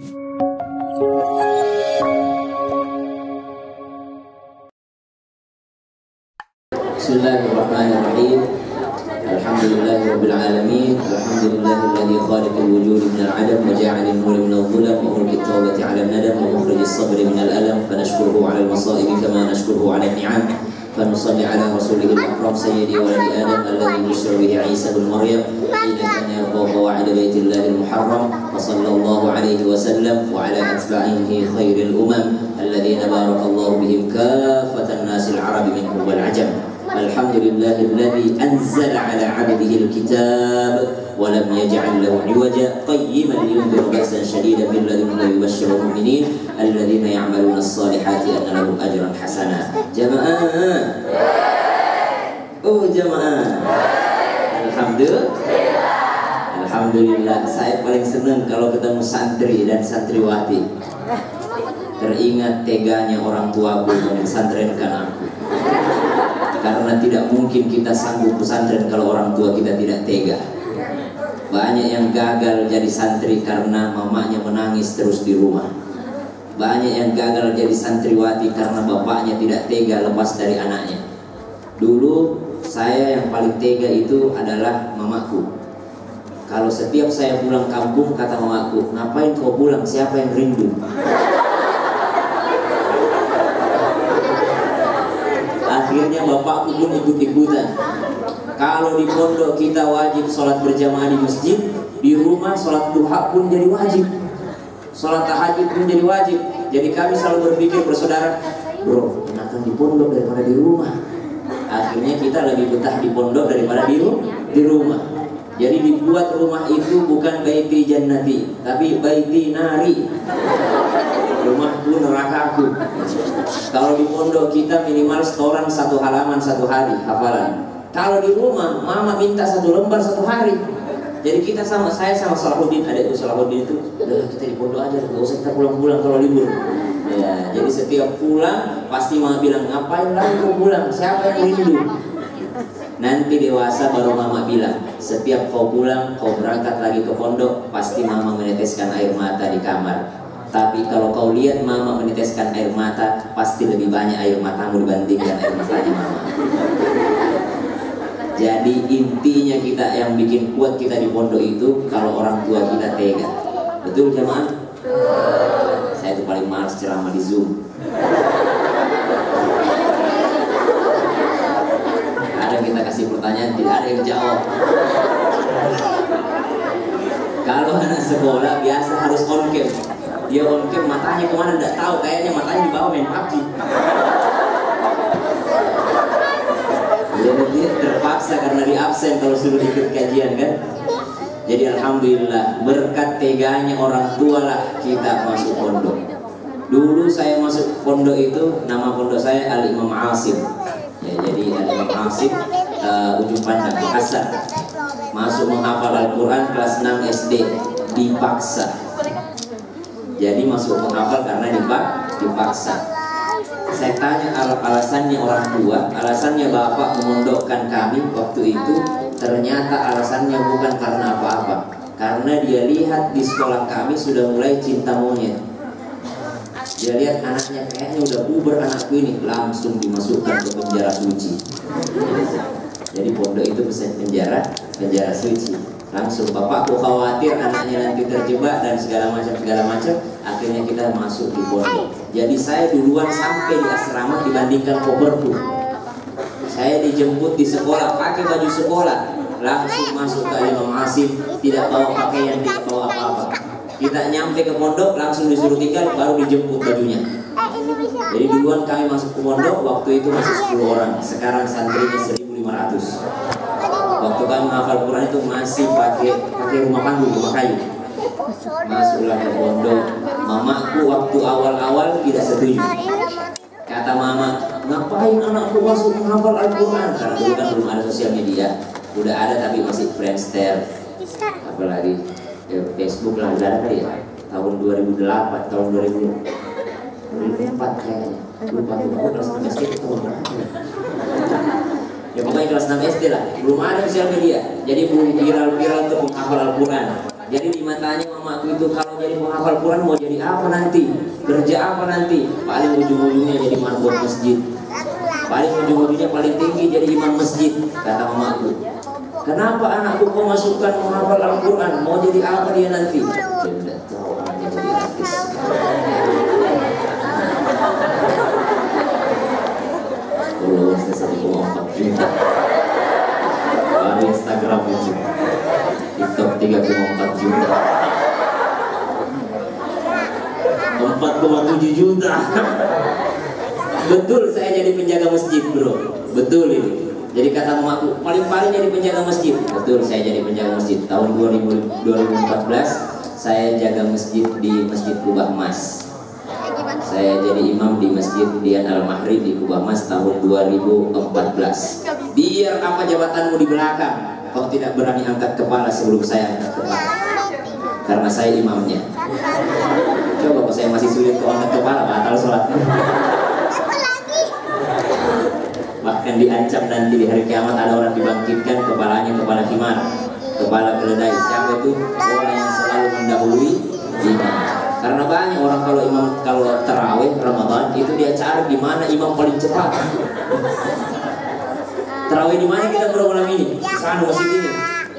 Bismillahirrahmanirrahim. Alhamdulillahirabbil alamin. Alhamdulillahilladzi khaliqal wujudi minal 'adam wa ja'alal nura minadh dhulam wa mulkit tawbati 'alan nadam wa mukhrijis sabri minal alam fa nashkuruhu 'alal masa'ib kama nashkuruhu 'alan ni'am. Fa nusalli 'ala rasulihil akram sayyidi waladi adam alladzi bushira bihi 'Isa bin Maryam hina kana yarfa'u qawa'id baitillahil muharram wa sallallahu 'alaihi wa sallam wa 'ala atba'ihi khairil umam alladhina barakallahu bihim kaffatan nasil 'arabi minhum wal 'ajam. Alhamdulillahilladzi anzala 'ala 'abdihi al-kitab wa lam yaj'al lahu 'iwaja qayyiman liyundhira ba'san shadidan min ladunhu wa yubashshira al-mu'minin alladhina ya'maluna as-salihati anna lahum ajran hasana. Jamaah. Oh jamaah. Alhamdulillah, saya paling senang kalau ketemu santri dan santriwati. Teringat teganya orang tuaku yang pesantrenkan aku. Karena tidak mungkin kita sanggup pesantren kalau orang tua kita tidak tega. Banyak yang gagal jadi santri karena mamanya menangis terus di rumah. Banyak yang gagal jadi santriwati karena bapaknya tidak tega lepas dari anaknya. Dulu saya yang paling tega itu adalah mamaku. Kalau setiap saya pulang kampung kata mamaku, "Ngapain kau pulang? Siapa yang rindu?" Akhirnya bapakku pun ikut-ikutan. Kalau di pondok kita wajib sholat berjamaah di masjid, di rumah sholat duha pun jadi wajib, sholat tahajud pun jadi wajib. Jadi kami selalu berpikir bersaudara, bro, enakan di pondok daripada di rumah. Akhirnya kita lebih betah di pondok daripada di rumah. Jadi dibuat rumah itu bukan baiti jannati, tapi baiti nari. Rumahku nerakaku. Kalau di pondok kita minimal setoran 1 halaman 1 hari hafalan. Kalau di rumah mama minta 1 lembar 1 hari. Jadi kita saya sama Salahuddin, adikku Salahuddin itu, udah kita di pondok aja, gak usah kita pulang-pulang kalau libur. Ya, jadi setiap pulang pasti mama bilang, ngapain lagi kau pulang? Siapa yang rindu? Nanti dewasa baru mama bilang, setiap kau pulang, kau berangkat lagi ke pondok, pasti mama meneteskan air mata di kamar. Tapi kalau kau lihat mama meneteskan air mata, pasti lebih banyak air matamu dibandingkan air matanya mama. Jadi intinya kita yang bikin kuat kita di pondok itu kalau orang tua kita tega. Betul jemaah? Saya itu paling malas ceramah di Zoom. Ada kita kasih pertanyaan, tidak ada yang jawab. Kalau anak sekolah biasa harus on cam. Dia on cam, matanya kemana tidak tahu, kayaknya matanya di bawah main PUBG. Jadi dia terpaksa karena di absen kalau suruh ikut kajian kan. Jadi alhamdulillah berkat teganya orang tua lah kita masuk pondok. Dulu saya masuk pondok itu nama pondok saya Al Imam Asim. Ya, jadi Al Imam Asim ujung pandang Hasan. Masuk menghafal Al-Quran kelas 6 SD dipaksa. Jadi masuk menghafal karena dipaksa. Saya tanya alasannya orang tua, alasannya bapak memondokkan kami waktu itu, ternyata alasannya bukan karena apa-apa. Karena dia lihat di sekolah kami sudah mulai cinta monyet. Dia lihat anaknya kayaknya udah puber anakku ini, langsung dimasukkan ke penjara suci. Jadi pondok itu penjara suci. Langsung bapakku khawatir anaknya nanti terjebak dan segala macam. Akhirnya kita masuk di pondok. Jadi saya duluan sampai di asrama dibandingkan koperku. Saya dijemput di sekolah pakai baju sekolah, langsung masuk ke Imam Asim, tidak bawa pakaian, tidak bawa apa-apa. Kita nyampe ke pondok langsung disuruh tinggal, baru dijemput bajunya. Jadi duluan kami masuk ke pondok waktu itu masih 10 orang, sekarang santrinya 1.500. Waktu kami menghafal Quran itu masih pakai rumah panggung, rumah kayu. Masuklah ke pondok. Mamaku waktu awal-awal tidak setuju. Kata mama, ngapain anakku masuk menghafal Al-Quran? Karena dulu kan belum ada sosial media. Udah ada tapi masih Friendster, apalagi Facebook lah, udah ada kali ya. Tahun 2008, tahun 2004 kayaknya. Lupa kelas 6 SD itu tahun berapa ya? Ya pokoknya kelas 6 SD lah, belum ada sosial media. Jadi belum viral untuk menghafal Al-Quran. Jadi di matanya mamaku itu kalau jadi penghafal Quran mau jadi apa nanti? Kerja apa nanti? Paling ujung-ujungnya jadi marbot masjid. Paling ujung-ujungnya paling tinggi jadi imam masjid, kata mamaku. Kenapa anakku kau masukkan menghafal Al-Quran? Mau jadi apa dia nanti? Dia tidak tahu anaknya jadi artis. Followersnya 1,4 juta. Baru Instagram itu, TikTok 3,4 juta, 4,7 juta. Betul saya jadi penjaga masjid bro, betul ini. Jadi kata mamaku, paling-paling jadi penjaga masjid. Betul saya jadi penjaga masjid. Tahun 2014 saya jaga masjid di Masjid Kubah Mas. Saya jadi imam di Masjid Dian Al-Mahri di Kubah Mas tahun 2014. Biar apa jabatanmu di belakang, kau tidak berani angkat kepala sebelum saya angkat kepala, karena saya imamnya. Coba kalau saya masih sulit kau angkat kepala, batal sholatnya. Bahkan diancam nanti di hari kiamat ada orang dibangkitkan kepalanya kepala himar, kepala keledai. Siapa itu? Orang yang selalu mendahului imam. Karena banyak orang kalau imam, kalau tarawih Ramadan itu dia cari di mana imam paling cepat. Tarawih di mana kita bro malam ini? Sana masjid ini.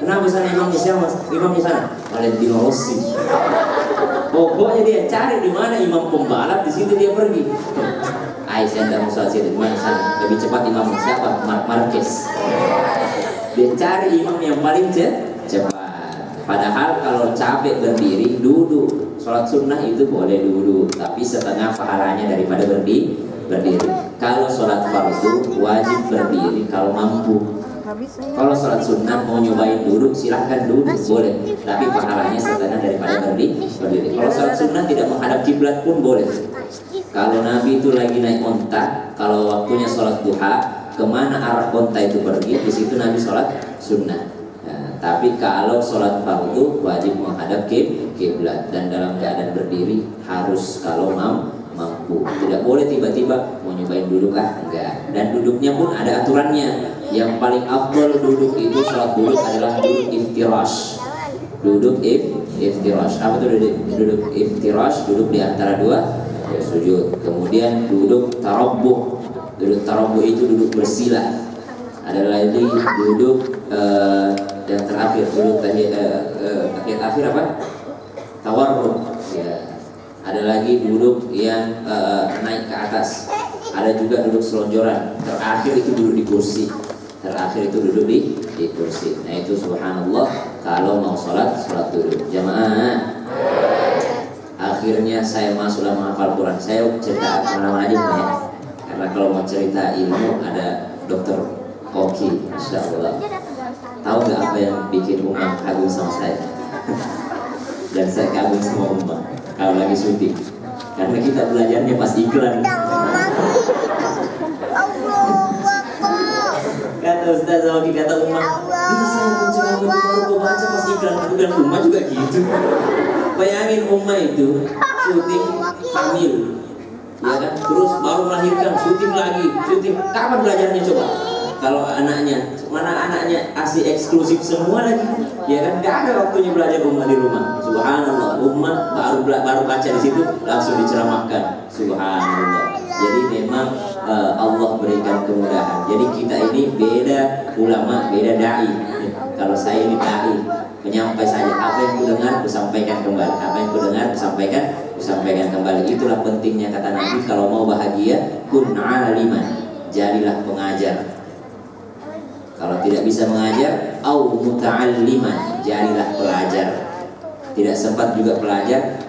Kenapa sana imamnya siapa? Imamnya sana. Valentino Rossi. Pokoknya dia cari di mana imam pembalap, di situ dia pergi. Saya tidak mau sholat situ, mana sana lebih cepat imam siapa? Marquez. Dia cari imam yang paling cepat. Padahal kalau capek berdiri, duduk. Sholat sunnah itu boleh duduk, tapi setengah pahalanya daripada berdiri. Kalau sholat fardu wajib berdiri kalau mampu. Kalau sholat sunnah mau nyobain duduk, silahkan duduk boleh, tapi pahalanya setengah daripada berdiri. Kalau sholat sunnah tidak menghadap kiblat pun boleh. Kalau Nabi itu lagi naik onta, kalau waktunya sholat duha, kemana arah onta itu pergi, di situ Nabi sholat sunnah. Nah, tapi kalau sholat fardu wajib menghadap kiblat dan dalam keadaan berdiri harus kalau mampu. Tidak boleh tiba-tiba mau nyobain duduk enggak. Dan duduknya pun ada aturannya. Yang paling afdol duduk itu sholat duduk adalah duduk iftirash. Duduk iftirash. Apa itu duduk iftirash? Duduk di antara dua sujud. Kemudian duduk tarabbuh. Duduk tarabbuh itu duduk bersila. Ada lagi duduk yang terakhir, duduk tahiyat akhir apa? Tawarruk. Ya. Ada lagi duduk yang naik ke atas. Ada juga duduk selonjoran. Terakhir itu duduk di kursi. Terakhir itu duduk di kursi. Nah itu subhanallah kalau mau sholat duduk. Jamaah. Akhirnya saya masuk dalam menghafal Quran. Saya cerita kemana-mana aja ya. Karena kalau mau cerita ilmu ada Dokter Oki, Masya Allah. Tahu nggak apa yang bikin Umar kagum sama saya? Dan saya kagum sama Umar kalau lagi syuting. Karena kita belajarnya pas iklan. Kata Ustaz Oki, kata Umar, ini saya mencoba baru baca pas iklan. Bukan Umar juga gitu. Bayangin Umar itu syuting hamil, ya kan? Terus baru melahirkan, syuting lagi, syuting. Kapan belajarnya coba? Kalau anaknya, mana anaknya asli eksklusif semua lagi, ya kan? Gak ada waktunya belajar Umar di rumah. Subhanallah, Umar baru baca di situ langsung diceramahkan. Subhanallah. Jadi memang Allah berikan kemudahan. Jadi kita ini beda ulama, beda dai. Kalau saya ini dai, penyampai saja. Apa yang kudengar, kusampaikan kembali. Apa yang kudengar, kusampaikan kembali. Itulah pentingnya kata Nabi. Kalau mau bahagia, kun aliman, jadilah pengajar. Kalau tidak bisa mengajar, au muta'alliman, jadilah pelajar. Tidak sempat juga pelajar,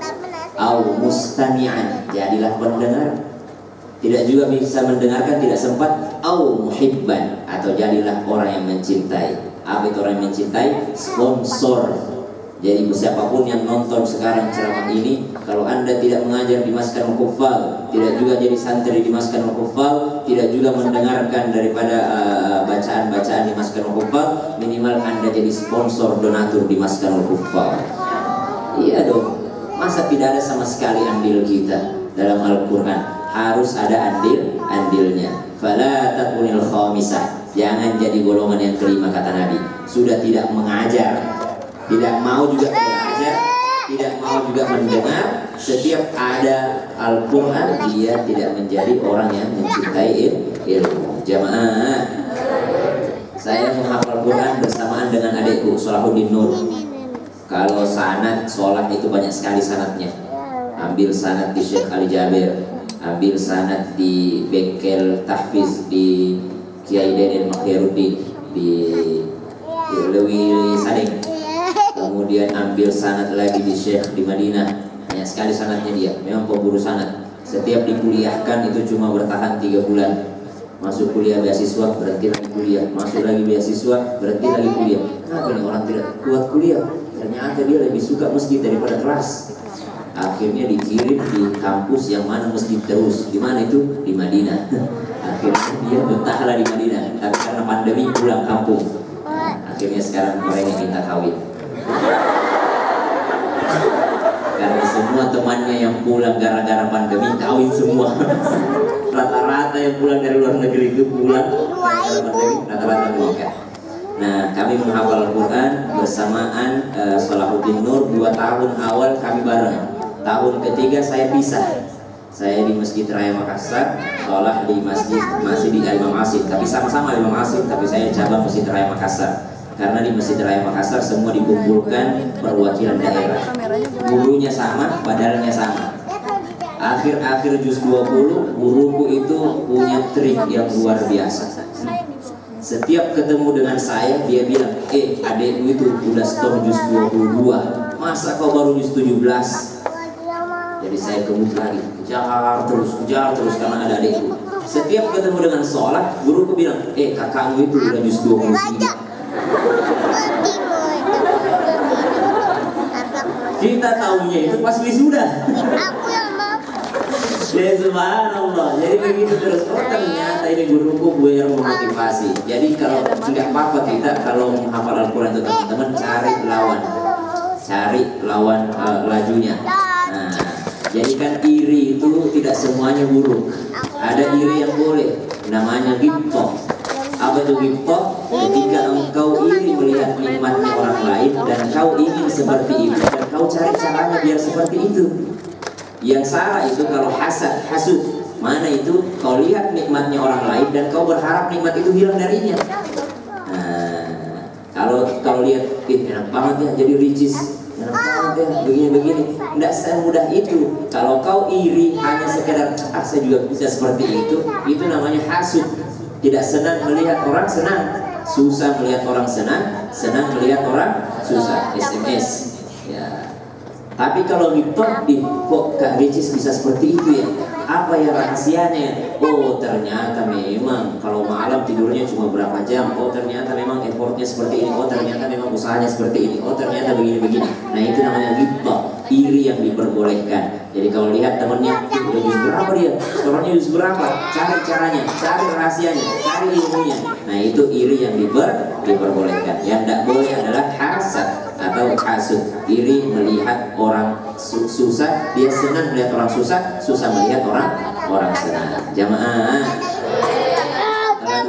au mustami'an, jadilah pendengar. Tidak juga bisa mendengarkan, tidak sempat, au muhibban, atau jadilah orang yang mencintai. Apa itu orang yang mencintai? Sponsor. Jadi siapapun yang nonton sekarang ceramah ini, kalau Anda tidak mengajar di Maskanul Huffaz, tidak juga jadi santri di Maskanul Huffaz, tidak juga mendengarkan daripada bacaan-bacaan di Maskanul Huffaz, minimal Anda jadi sponsor donatur di Maskanul Huffaz. Iya dong. Masa tidak ada sama sekali andil kita dalam Al-Quran? Harus ada andilnya. Fala takunil khamisah. Jangan jadi golongan yang kelima kata Nabi. Sudah tidak mengajar, tidak mau juga belajar, tidak mau juga mendengar. Setiap ada Al-Quran, dia tidak menjadi orang yang mencintai ilmu. Jamaah, saya menghafal Quran bersamaan dengan adikku Salahuddin Nur. Kalau sanad sholat itu banyak sekali sanadnya. Ambil sanad di Syekh Ali Jabir, ambil sanad di bengkel tahfiz di Kiai Deden Makhairuddin di Lewi Sadeng. Kemudian ambil sanad lagi di Syekh di Madinah. Banyak sekali sanadnya dia. Memang pemburu sanad. Setiap dikuliahkan itu cuma bertahan 3 bulan. Masuk kuliah beasiswa, berhenti lagi kuliah. Masuk lagi beasiswa, berhenti lagi kuliah. Kenapa nih orang tidak kuat kuliah? Ternyata dia lebih suka masjid daripada kelas. Akhirnya dikirim di kampus yang mana masjid terus. Di mana itu? Di Madinah. Akhirnya dia betahlah di Madinah. Tapi karena pandemi pulang kampung. Akhirnya sekarang mereka minta kawin. Karena semua temannya yang pulang gara-gara pandemi kawin semua. Rata-rata yang pulang dari luar negeri itu pulang gara-gara pandemi, rata-rata menikah. Nah, kami menghafal Al-Quran bersamaan Salahuddin Nur. 2 tahun awal kami bareng. Tahun ketiga saya pisah. Saya di Masjid Raya Makassar, sholat di masih di Imam Asim, tapi sama-sama Imam Asim, tapi saya cabang Masjid Raya Makassar. Karena di Masjid Raya Makassar semua dikumpulkan perwakilan daerah. Gurunya sama, badalnya sama. Akhir-akhir juz 20, guruku itu punya trik yang luar biasa. Setiap ketemu dengan saya, dia bilang, adekku itu udah stop juz 22. Masa kau baru juz 17? Jadi saya kebut lagi, kejar terus karena ada adekku. Setiap ketemu dengan sholat, guruku bilang, kakakmu itu udah juz 23. Kita tahunya itu pas wisuda. Ya subhanallah. Jadi begitu terus. Oh ternyata ini guruku biar memotivasi. Jadi kalau nggak apa-apa kita kalau menghafal Al-Quran itu teman-teman cari lawan lajunya. Nah, jadi kan iri itu tidak semuanya buruk. Ada iri yang boleh. Namanya ghibthah. Apa itu ghibthah? Ketika engkau iri melihat nikmatnya orang lain dan kau ingin seperti itu dan kau cari caranya biar seperti itu. Yang salah itu kalau hasud. Mana itu kau lihat nikmatnya orang lain dan kau berharap nikmat itu hilang darinya. Nah, kalau lihat enak banget ya jadi ricis, enak banget ya begini-begini. Tidak semudah itu. Kalau kau iri hanya sekedar saya juga bisa seperti itu namanya hasud. Tidak senang melihat orang senang, susah melihat orang senang melihat orang susah. SMS ya. Tapi kalau ghibthah, kok Kak Ricis bisa seperti itu ya? Apa ya rahasianya? Oh ternyata memang kalau malam tidurnya cuma berapa jam. Oh ternyata memang effortnya seperti ini. Oh ternyata memang usahanya seperti ini. Oh ternyata begini-begini. Nah itu namanya ghibthah, iri yang diperbolehkan. Jadi kalau lihat temennya udah juz berapa dia, skornya juz berapa, cari caranya, cari rahasianya, cari ilmunya. Nah itu iri yang diperbolehkan. Yang tidak boleh adalah hasad atau hasud. Iri melihat orang susah, dia senang melihat orang susah melihat orang senang. Jamaah, setelah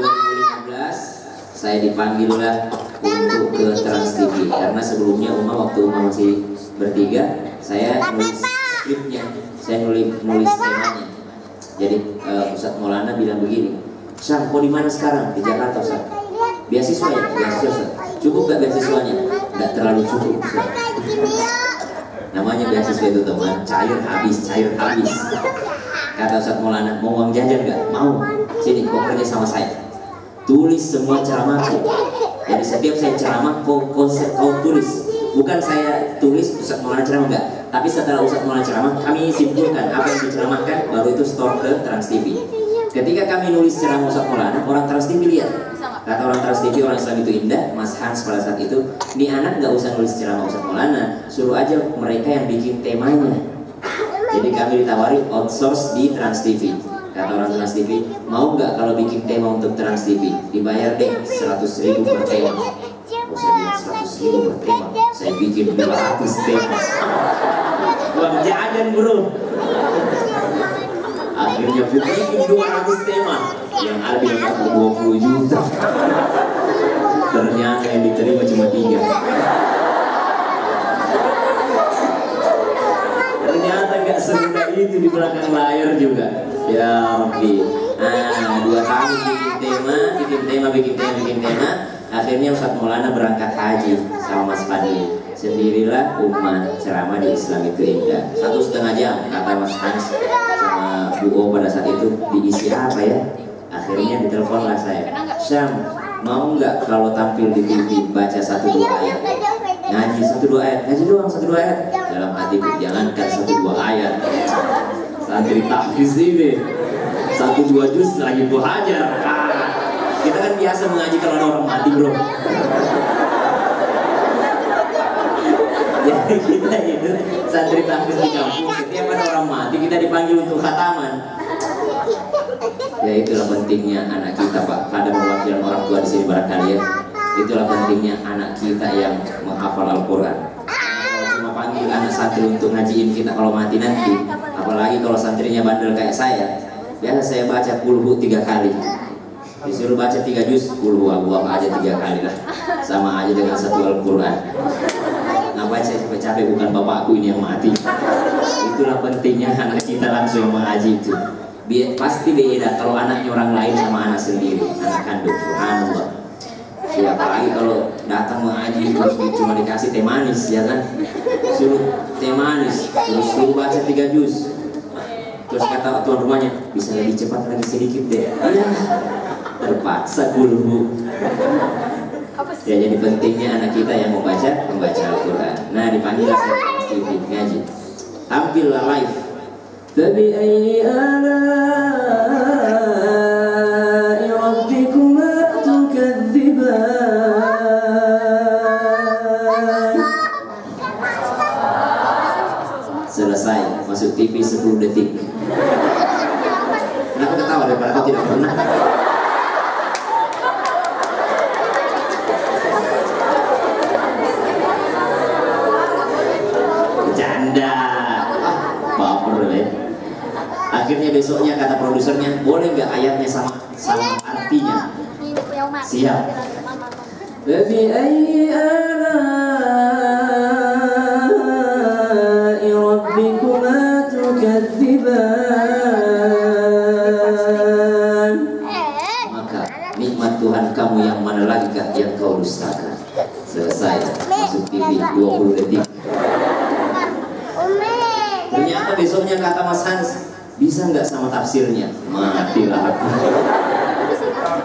2015 saya dipanggillah untuk ke Trans TV karena sebelumnya waktu masih bertiga saya nulis skripnya, saya nulis temanya. Jadi Ustadz Maulana bilang begini, Syam, kau di mana sekarang? Di Jakarta Ustadz. Beasiswa ya? Beasiswa Ustadz. Cukup gak beasiswanya? Nggak terlalu cukup. Namanya beasiswa itu teman, cair habis. Kata Ustadz Maulana, mau uang jajan nggak? Mau. Sini, kau kerja sama saya. Tulis semua ceramahku. Jadi setiap saya ceramah, kau tulis. Bukan saya tulis Ustadz Maulana ceramah enggak. Tapi setelah Ustadz Maulana ceramah, kami simpulkan apa yang diceramahkan, baru itu store ke Trans TV. Ketika kami nulis ceramah Ustadz Maulana, orang Trans TV lihat. Kata orang Trans TV, orang Islam itu indah. Mas Hans pada saat itu, ini anak nggak usah nulis ceramah Ustadz Maulana, suruh aja mereka yang bikin temanya. Jadi kami ditawari outsource di Trans TV. Kata orang Trans TV, mau nggak kalau bikin tema untuk Trans TV? Dibayar deh 100.000 per tema. Oh, saya bilang 100.000 per tema, saya bikin 200 tema. Uang jajan bro. Akhirnya bikin 200 tema, yang ada dapat 20 juta. Ternyata yang diterima cuma 3. itu di belakang layar juga. Ya Rabbi. Nah, 2 tahun bikin tema. Akhirnya Ustadz Maulana berangkat haji sama Mas Fadli. Sendirilah umat ceramah di Islam itu indah. 1,5 jam kata Mas Hans sama Bu O pada saat itu. Diisi apa ya? Akhirnya ditelepon lah saya. Syam, mau nggak kalau tampil di TV baca 1-2 ayat? Ngaji 1-2 ayat, ngaji doang 1-2 ayat. Dalam hati jangankan 1-2 ayat. Santri tahfiz ini 1-2 juz lagi Bu hajar. Kita kan biasa mengaji kalau ada orang mati, bro. Jadi kita itu santri tahfiz di kampung, setiap ada orang mati kita dipanggil untuk khataman. Ya itulah pentingnya anak kita, Pak. Ada perwakilan orang tua di sini barangkali ya. Itulah pentingnya anak kita yang menghafal Al-Quran. Kalau cuma panggil anak santri untuk ngajiin kita kalau mati nanti, apalagi kalau santrinya bandel kayak saya, biasa saya baca kulhu 3 kali. Disuruh baca 3 juz, kulhu Allah aja 3 kali lah. Sama aja dengan 1 Al-Quran. Ngapain saya capek-capek, bukan bapakku ini yang mati. Itulah pentingnya anak kita langsung mengaji itu. Pasti beda kalau anaknya orang lain sama anak sendiri, anak kandung. Subhanallah. Siapa lagi kalau datang mengaji terus cuma dikasih teh manis, ya kan? Suruh teh manis, terus suruh baca 3 juz. Terus kata tuan rumahnya, bisa lebih cepat lagi sedikit deh. Iya, terpaksa dulu. Ya jadi pentingnya anak kita yang membaca Al-Quran. Nah dipanggil saya TV ngaji, tampillah live. فبأي آلاء ربكما تكذبان. Selesai, masuk TV 10 detik. Kenapa ketawa daripada kau tidak pernah? Bercanda. Baper deh. Akhirnya besoknya kata produsernya, boleh nggak ayatnya sama artinya? Siap. Fabi'ayyi ala'i rabbikuma tukadziban. Maka nikmat Tuhan kamu yang mana lagi yang kau dustakan. Selesai, masuk TV 20 detik. Ternyata besoknya kata Mas Hans, bisa nggak sama tafsirnya? Matilah aku.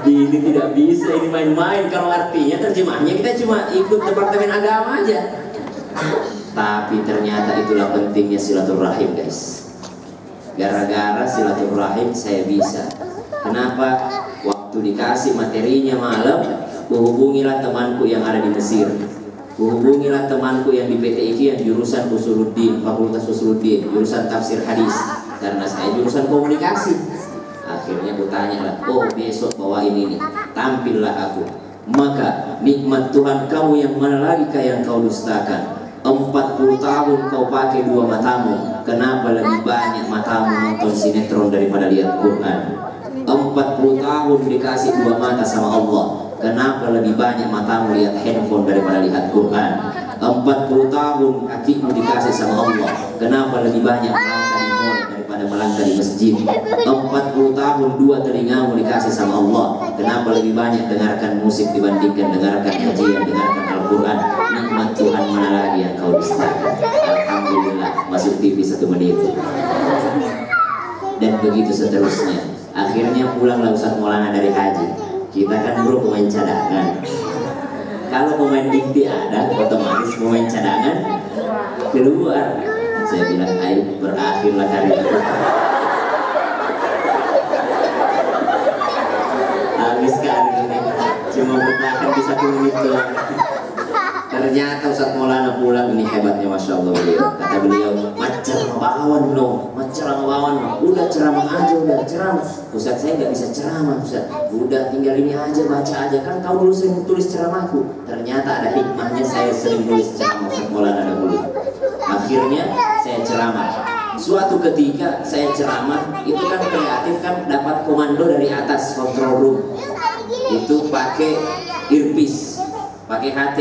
Ini tidak bisa, ini main-main. Kalau artinya terjemahnya kita cuma ikut departemen agama aja. Tapi ternyata itulah pentingnya silaturahim, guys. Gara-gara silaturahim saya bisa. Kenapa? Waktu dikasih materinya malam, hubungilah temanku yang ada di Mesir. Hubungilah temanku yang di PT IKI yang jurusan Usuluddin, Fakultas Usuluddin, jurusan tafsir hadis. Karena saya jurusan komunikasi. Akhirnya aku tanyalah, oh besok bawa ini nih, tampillah aku. Maka nikmat Tuhan kamu yang mana lagi yang kau dustakan? 40 tahun kau pakai 2 matamu, kenapa lebih banyak matamu nonton sinetron daripada lihat Quran? 40 tahun dikasih 2 mata sama Allah, kenapa lebih banyak matamu lihat handphone daripada lihat Quran? 40 tahun kakimu dikasih sama Allah, kenapa lebih banyak melangkah di mall daripada melangkah di masjid? 40 tahun 2 telingamu dikasih sama Allah, kenapa lebih banyak dengarkan musik dibandingkan dengarkan kajian, dengarkan Al-Quran? Nikmat Tuhan mana lagi yang kau dustakan? Alhamdulillah, masuk TV 1 menit. Dan begitu seterusnya. Akhirnya pulanglah Ustadz Maulana dari haji. Kita kan bro pemain cadangan. Kalau pemain inti ada, otomatis pemain cadangan keluar. Saya bilang, ayo berakhirlah karir aku. Habis karir ini, cuma bertahan di 1 menit doang. Ternyata Ustadz Maulana pulang, ini hebatnya Masya Allah beliau. Kata beliau, macam bawan no, macam bawan no. Udah ceramah aja, udah ceramah. Ustadz saya nggak bisa ceramah Ustadz. Udah tinggal ini aja, baca aja. Kan kau dulu sering tulis ceramahku. Ternyata ada hikmahnya, saya sering nulis ceramah Ustadz Maulana dahulu. Akhirnya saya ceramah. Suatu ketika saya ceramah, itu kan kreatif kan, dapat komando dari atas control room. Itu pakai earpiece, pakai HT.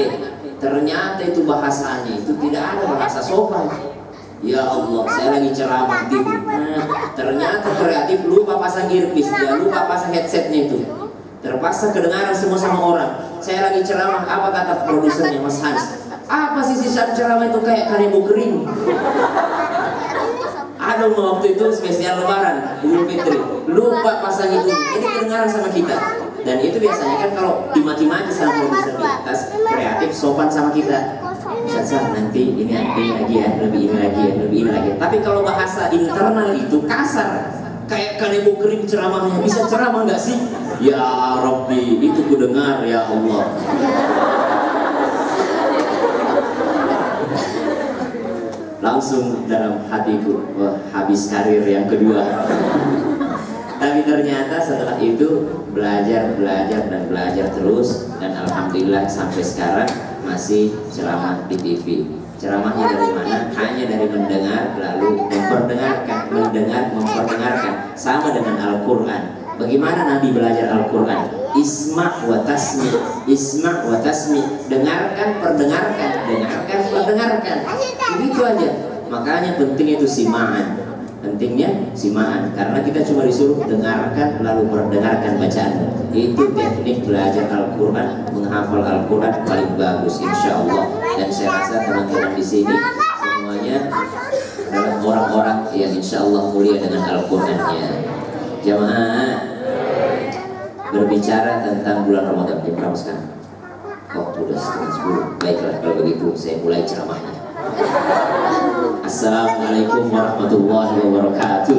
Ternyata itu bahasanya itu tidak ada bahasa sopan. Ya Allah, saya lagi ceramah TV. Ternyata kreatif lupa pasang earpiece, dia lupa pasang headsetnya itu. Terpaksa kedengaran semua sama orang. Saya lagi ceramah, apa kata produsernya Mas Hans? Apa sih sisa ceramah itu kayak kanebo kering? Ada waktu itu spesial Lebaran, Idul Fitri, lupa pasang itu, jadi kedengaran sama kita. Dan itu biasanya kan kalau dimaki-maki sama produser di atas, kreatif sopan sama kita. Ustaz, nanti ini lagi ya, lebih ini lagi ya, lebih ini lagi. Tapi kalau bahasa internal itu kasar, kayak kanebo kering ceramahnya. Bisa ceramah nggak sih? Ya Rabbi, itu ku dengar ya Allah. Langsung dalam hatiku, wah, habis karir yang kedua. Tapi ternyata setelah itu belajar terus, dan alhamdulillah sampai sekarang masih ceramah di TV. Ceramahnya dari mana? Hanya dari mendengar lalu memperdengarkan, sama dengan Al-Quran. Bagaimana Nabi belajar Al-Quran? Isma' wa tasmi, dengarkan, perdengarkan. Begitu aja. Makanya penting itu sima'an. Karena kita cuma disuruh dengarkan lalu perdengarkan bacaan. Itu teknik belajar Al-Quran, menghafal Al-Quran paling bagus insya Allah. Dan saya rasa teman-teman di sini semuanya adalah orang-orang yang insya Allah mulia dengan Al-Qurannya. Jamaah, berbicara tentang bulan Ramadan, jam berapa sekarang? Oh, sudah setengah 10. Baiklah, kalau begitu saya mulai ceramahnya. Assalamualaikum warahmatullahi wabarakatuh.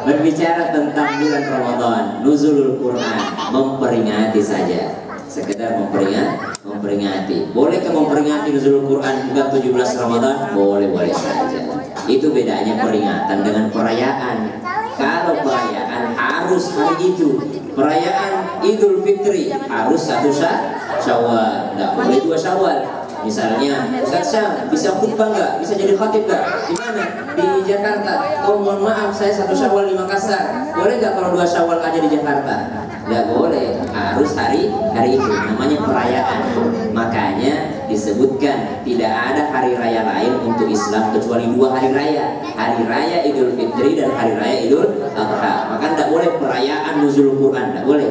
Berbicara tentang bulan Ramadan, nuzulul Quran, memperingati saja, sekedar memperingati. Bolehkah memperingati nuzulul Quran bukan 17 Ramadan? Boleh saja. Itu bedanya peringatan dengan perayaan. Kalau perayaan harus hari itu. Perayaan Idul Fitri harus 1 Syawal, nggak boleh 2 Syawal. Misalnya, Ustaz Syam, bisa khutbah nggak? Bisa jadi khatib nggak? Di mana? Di Jakarta. Oh mohon maaf, saya 1 Syawal di Makassar. Boleh nggak kalau 2 Syawal aja di Jakarta? Nggak boleh, harus hari itu. Namanya perayaan. Makanya disebutkan tidak ada hari raya lain untuk Islam kecuali 2 hari raya. Hari raya Idul Fitri dan hari raya Idul Adha. Maka nggak boleh perayaan nuzul Quran, nggak boleh.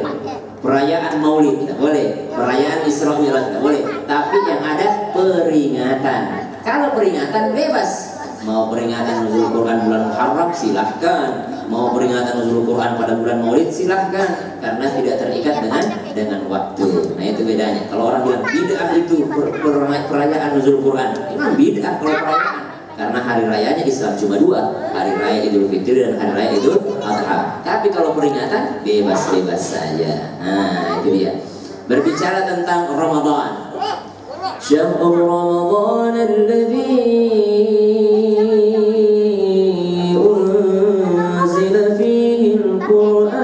Perayaan Maulid tidak boleh, perayaan Isra Mi'raj tidak boleh, tapi yang ada peringatan. Kalau peringatan bebas, mau peringatan nuzul Quran bulan Muharram silahkan, mau peringatan nuzul Quran pada bulan Maulid silahkan, karena tidak terikat dengan waktu. Nah itu bedanya. Kalau orang bilang bid'ah itu perayaan nuzul Quran, memang bid'ah kalau perayaan. Karena hari rayanya Islam cuma 2, hari raya Idul Fitri dan hari raya Idul Adha. Tapi kalau peringatan bebas saja. Nah itu dia. Berbicara tentang Ramadan. Syahrul Ramadan alladzi unzila fihi al-Qur'an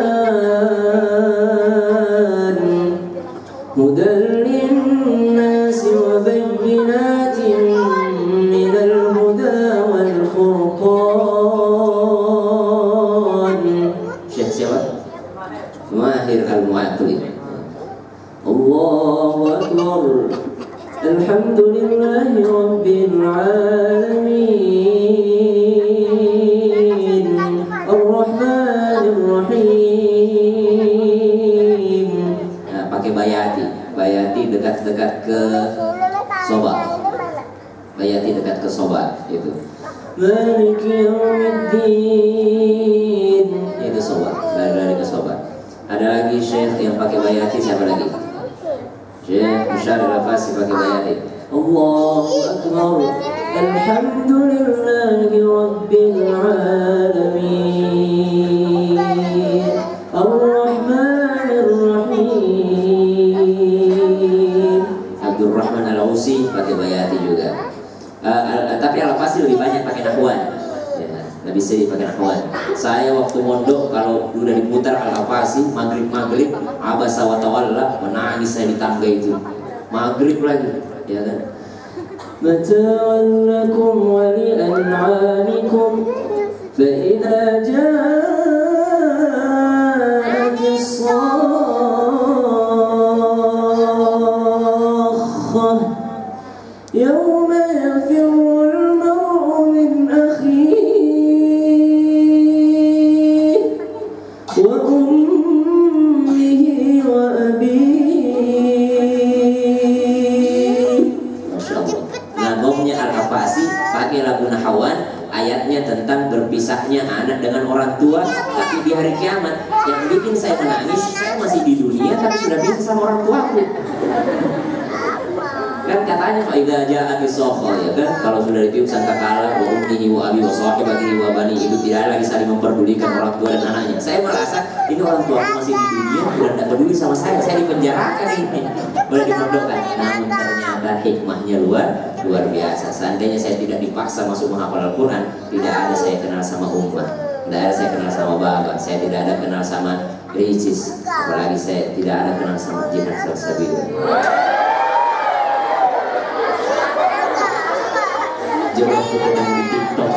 hudan lin-nasi wa bayyinatin minal Syekh siapa? Mahir Al-Mu'atli. Allahu Akbar. Alhamdulillahi Rabbil Alamin. Ar-Rahmanir Rahim. Nah, pakai bayati. Bayati dekat-dekat ke sobat. Bayati dekat ke sobat itu. Maliki Yaumiddin. Itu sobat, lari ke sobat. Ada lagi Syekh yang pakai bayati, siapa lagi? Syekh Musyarrif Al-Fasi pakai bayati. Allahu Akbar. Alhamdulillahi Rabbil Alamin. Ar-Rahmanir Rahim. Abdul Rahman Al-Ausi pakai bayati juga. Tapi Al-Fasi lebih banyak pakai nahwan ya, lebih sering pakai nahwan. Saya waktu mondok kalau udah diputar Al-Fasi maghrib abasa wa tawalla, menangis saya di tangga itu maghrib lagi ya kan. Mata'an lakum wa li'an'amikum fa idza ja'atis sakhah yawma pakai lagu Nahawan. Ayatnya tentang berpisahnya anak dengan orang tua, tapi di hari kiamat. Yang bikin saya menangis, saya masih di dunia tapi sudah bisa sama orang tuaku. Kan katanya faida ja'at as-sakha, ya kan, kalau sudah ditiup sangkakala wa ummihi wa abi wa sahibatihi wa bani, itu tidak lagi saling memperdulikan orang tua dan anaknya. Saya merasa ini orang tua masih di dunia sudah tidak peduli sama saya dipenjarakan ini, boleh dipondokkan. Namun ternyata hikmahnya luar biasa. Seandainya saya tidak dipaksa masuk menghafal Al-Quran, tidak ada saya kenal sama ummah, tidak ada saya kenal sama bapak, saya tidak ada kenal sama Ricis, apalagi saya tidak ada kenal sama Jihad Salsabil. Jawab sedang di TikTok.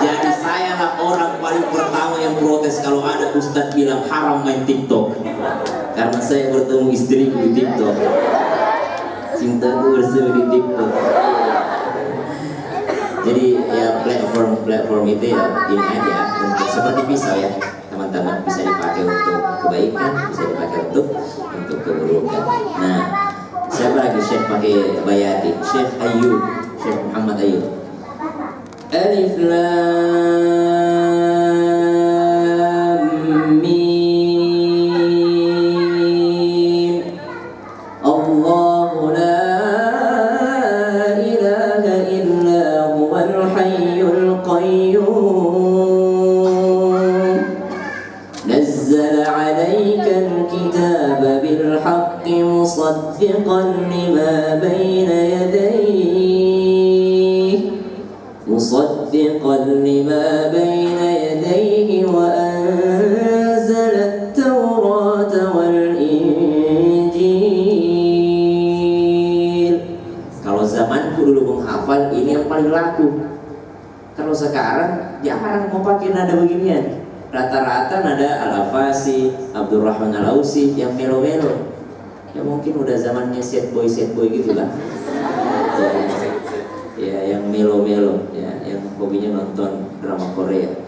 Jadi saya lah orang paling pertama yang protes kalau ada ustadz bilang haram main TikTok, karena saya bertemu istriku di TikTok, cintaku bersama di TikTok. Jadi ya platform itu ya ini aja, untuk seperti pisau ya teman-teman, bisa dipakai untuk kebaikan, bisa dipakai untuk keburukan. Nah, siapa lagi Syekh pakai bayati? Syekh Ayub, Syekh Muhammad Ayub. Alif Lam Mim. Allahu la ilaha illa huwal hayyul qayyum. Nazzala 'alaikal kitaba bil haqqi musaddiqan lima bayna yadayhi wa anzala at-taurata wal injil. Kalau zamanku dulu menghafal ini yang paling laku. Kalau sekarang jarang mau pakai nada beginian. Rata-rata nada Al-Afasi, Abdurrahman Al-Ausi yang melo-melo. Ya mungkin udah zamannya sad boy gitu lah. Ya yang melo-melo, ya yang hobinya nonton drama Korea.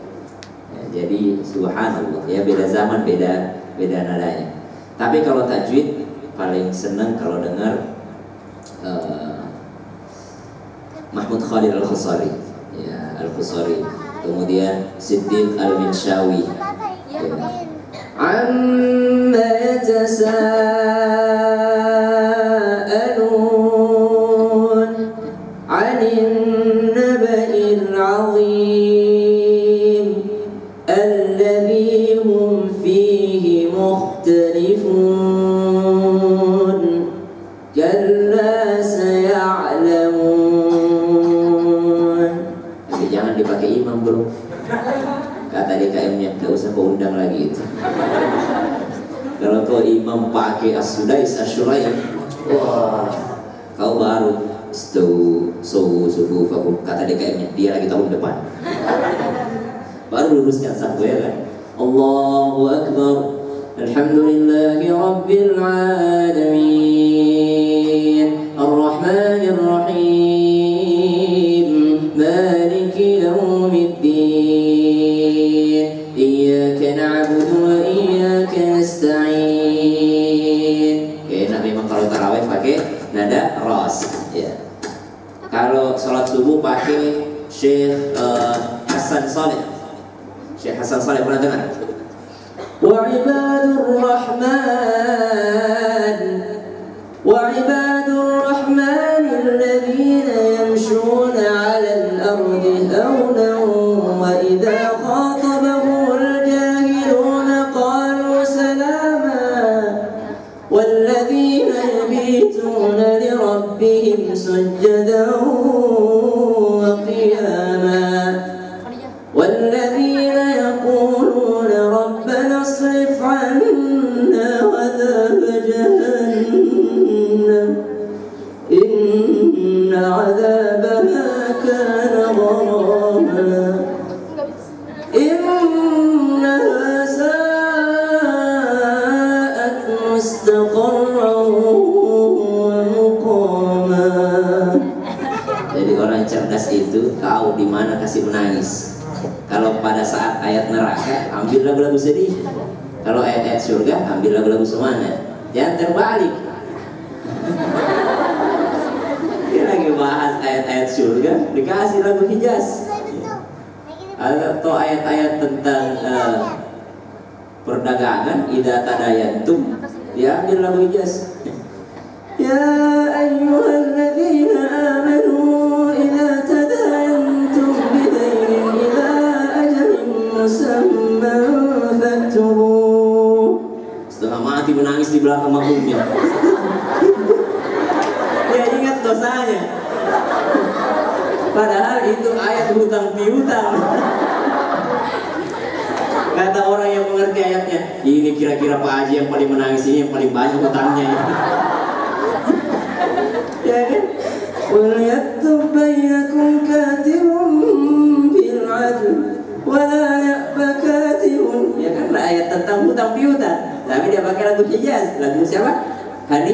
Ya, jadi subhanallah, ya beda zaman, beda nadanya. Tapi kalau tajwid paling seneng kalau dengar Mahmud Khalil Al-Khusari, ya Al-Khusari. Kemudian Siddiq Al-Minshawi. Ya. Amma yatasaalun 'anil naba'il 'azim alladhi hum fihi mukhtalifun kalla saya'lamun. Jadi jangan dipakai imam bro, kata DKM-nya, gak usah kau undang lagi itu. Kalau kau imam pakai as-sudais as-syuraim, wah kau baru sufufakum, kata DKM-nya, dia lagi tahun depan. Baru luruskan satu ya kan. Allahu Akbar, alhamdulillahi rabbil alamin, ar-rahmanir rahim, maliki yaumiddin, iyyaka na'budu wa iyyaka nasta'in. Enak memang kalau tarawih pakai nada ras ya. Kalau sholat subuh pakai Syekh Hasan Saleh. Syekh Hasan Saleh pernah dengar? Wa ibadur rahman alladhina yamshuna 'alal ardi hawnan wa idha khatabahumul jahiluna qalu salama walladhina yabituna li rabbihim sujjadan wa qiyama والذين يقولون ربنا اصرف عنا عذاب جهنم إن عذابها كان غراما إنها ساءت مستقرا ومقاما. Jadi orang cerdas itu tahu di mana kasih menangis. Kalau pada saat ayat neraka, ambil lagu-lagu sedih. Kalau ayat-ayat surga, ambil lagu-lagu semangat. Jangan terbalik. ayat-ayat surga, dikasih lagu Hijaz. Atau ayat-ayat tentang perdagangan, idza tadayantum, diambil lagu Hijaz. Ya ayyuhalladzina amanu idza tadayantum bidainin ila ajalin musamman faktubu. Setengah mati menangis di belakang makmumnya. Dia ingat dosanya. Padahal itu ayat hutang piutang. Kata orang yang mengerti ayatnya, ini kira-kira Pak Haji yang paling menangis, ini yang paling banyak hutangnya. Ya kan? Wal yaktub bainakum katibun bil adl wa la ya'ba katibun. Ya kan, ayat tentang hutang piutang. Tapi dia pakai lagu Hijaz. Lagu siapa? Hani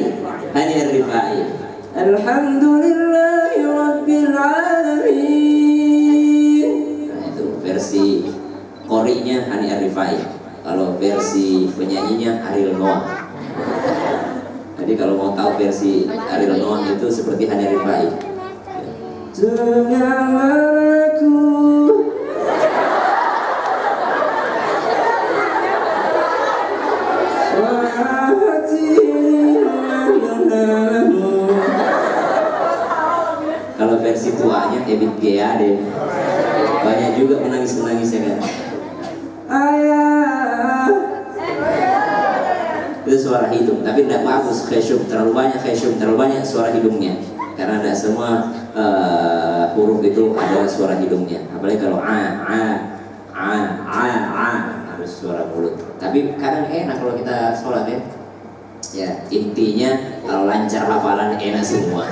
Ar-Rifai. Alhamdulillahi Rabbil Alamin. Nah, itu versi korinya Hani Ar-Rifai. Kalau versi penyanyinya Ariel Noah. Jadi kalau mau tahu versi Ariel Noah itu seperti Hani Ar-Rifai. Dengarku kalau versi tuanya Ebit Geade banyak juga menangis-menangisnya kan. Ayah, itu suara hidung, tapi tidak bagus khasyum, terlalu banyak suara hidungnya, karena tidak semua huruf itu ada suara hidungnya, apalagi kalau harus suara mulut. Tapi kadang enak kalau kita sholat ya. Ya, intinya kalau lancar hafalan enak semua.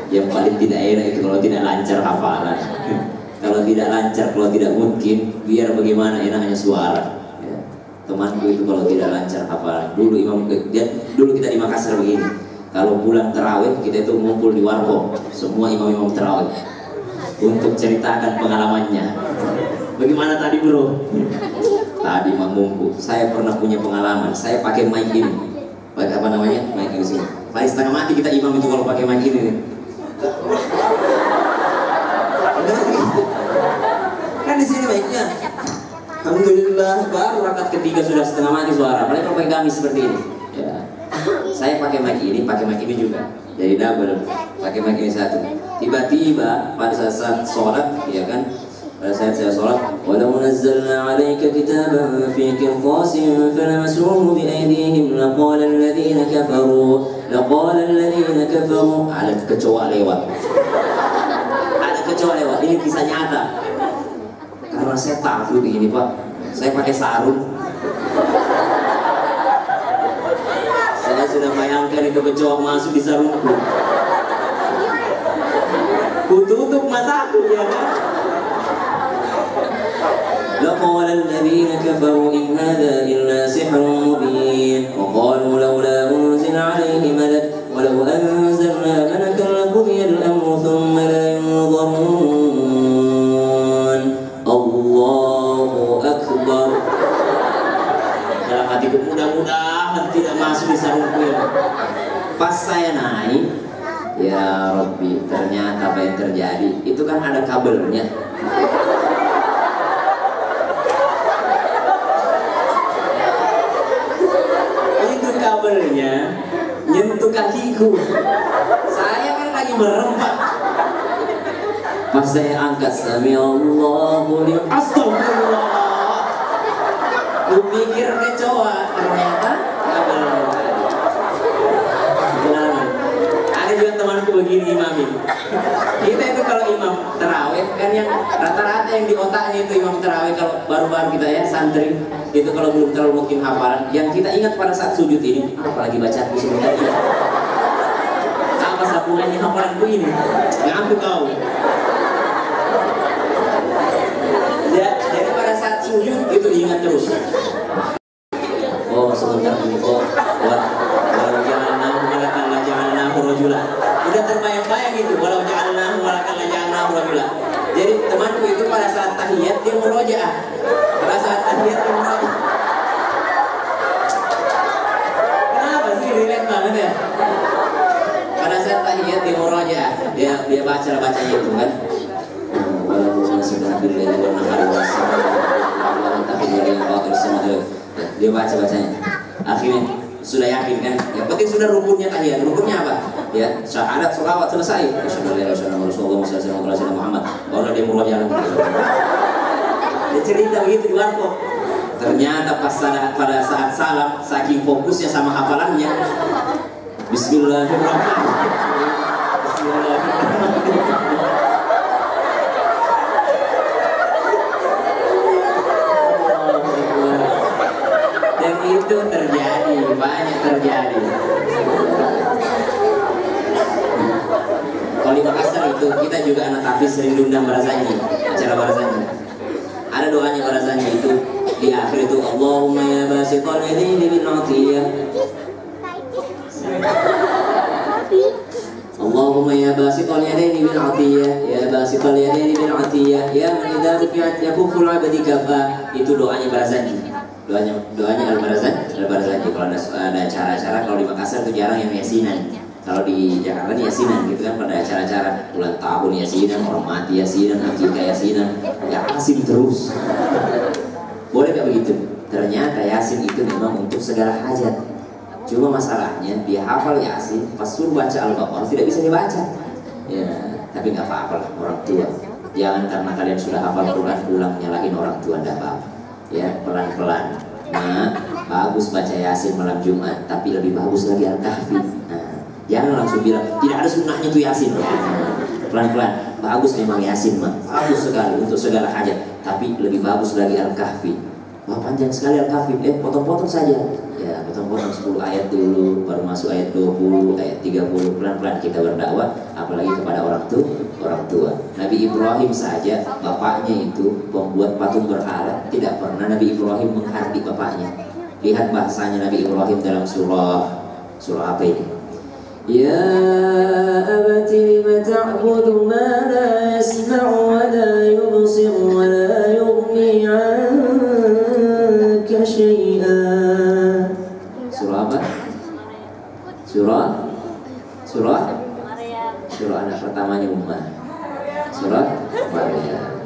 Yang paling tidak enak itu kalau tidak lancar hafalan. Kalau tidak lancar, kalau tidak mungkin, biar bagaimana enaknya suara. Ya. Temanku itu kalau tidak lancar hafalan. Dulu kita di Makassar begini. Kalau pulang terawih kita itu ngumpul di warkop, semua imam-imam terawih untuk ceritakan pengalamannya. Bagaimana tadi bro? Tadi makmumku, saya pernah punya pengalaman. Saya pakai mic ini. Pakai apa namanya? Mic ini sini. Paling setengah mati kita imam itu kalau pakai mic ini nih. Kan di sini mic-nya. Alhamdulillah, baru rakaat ketiga sudah setengah mati suara. Paling kalau pakai gamis seperti ini. Ya. Saya pakai mic ini juga. Jadi double. Pakai mic ini satu. Tiba-tiba pada saat sholat, ya kan? Pada saat saya sholat, walau nazzalna 'alaika kitaban fi qirtasin falamasuhu bi aydihim laqala alladziina kafaru ada kecoa lewat. Ini kisah nyata. Karena saya takut begini Pak, saya pakai sarung. Saya sudah bayangkan itu kecoa masuk di sarungku. Kututup mataku ya kan. لقال الذين كفروا إن هذا إلا سحر مبين وقالوا لولا أنزل عليه ملك ولو أنزلنا ملكا لقضي الأمر ثم لا ينظرون الله أكبر. Dalam hatiku mudah-mudahan tidak masuk di sarungku ya. Pas saya naik, ya Rabbi, ternyata apa yang terjadi itu kan ada kabelnya. Kabelnya nyentuh kakiku. Saya kan lagi merempat. Pas saya angkat sami Allahu liman, astagfirullah. Kupikir kecoa, ternyata kabel. Ada juga temanku begini imamin. Kita itu kalau imam terawih kan yang rata-rata yang di otaknya itu imam terawih kalau baru-baru kita ya santri itu kalau belum terlalu mungkin hafalan, yang kita ingat pada saat sujud ini, apalagi bacaanku sebentar ini, apa sapungannya hafalanku ini, ngaku kau. Ya, jadi pada saat sujud itu diingat terus. Oh sebentar ini kok, walau ja'alnahu malakan la ja'alnahu rajula. Udah terbayang-bayang itu, walau ja'alnahu malakan la ja'alnahu rajula. Jadi temanku itu pada saat tahiyat dia murojaah. Pada saat tahiyat dia murojaah. Kenapa sih relate banget ya? pada saat tahiyat di murojaah dia bacanya itu kan. Dia bacanya. Akhirnya sudah yakin kan? Yang penting sudah rukunnya tahiyat. Rukunnya apa? Ya, syahadat, sholawat selesai. Rasulullah Muhammad. Baru dia murojaah lagi. Dia cerita begitu di warkop. Ternyata pada saat salam, saking fokusnya sama hafalannya, Bismillahirrahmanirrahim. Dan itu terjadi, banyak terjadi. Kalau di Makassar itu kita juga anak tahfiz sering diundang barazanji, acara barazanji. Ada doanya barazanji itu di akhir itu, Allahumma ya basital yadaini bil atiyah. Allahumma ya basital yadaini bil atiyah, ya basital yadaini bil atiyah, ya man idza rufi'at yakuful 'abdi kafa. Itu doanya barazanji. Doanya al-barazanji. Kalau ada acara-acara, kalau di Makassar itu jarang yang yasinan. Kalau di Jakarta yasinan gitu kan, pada acara-acara ulang tahun yasinan, orang mati yasinan, akikah yasinan, yasin terus. Boleh gak begitu? Ternyata yasin itu memang untuk segala hajat. Cuma masalahnya dia hafal yasin, pas suruh baca Al-Baqarah tidak bisa dibaca. Ya, tapi nggak apa-apa lah orang tua. Jangan karena kalian sudah hafal Quran ulang nyalahin orang tua, nggak apa-apa. Ya, pelan-pelan. Nah, bagus baca yasin malam Jumat, tapi lebih bagus lagi Al-Kahfi. Nah, jangan langsung bilang tidak ada sunnahnya tuh yasin. Pelan-pelan. Bagus memang yasin mah, bagus sekali untuk segala hajat. Tapi lebih bagus lagi Al-Kahfi. Wah, panjang sekali Al-Kahfi. Potong-potong saja. Ya, potong-potong 10 ayat dulu, baru masuk ayat 20, ayat 30. Pelan-pelan kita berdakwah, apalagi kepada orang tua. Nabi Ibrahim saja, bapaknya itu pembuat patung berhala, tidak pernah Nabi Ibrahim menghardik bapaknya. Lihat bahasanya Nabi Ibrahim dalam surah apa ini? Ya abati lima ta'budu ma la yasma'u wa la yubsir wa la yughni 'anka syai'an. Surah apa? Surah anak pertamanya Ummah. Surah Maryam.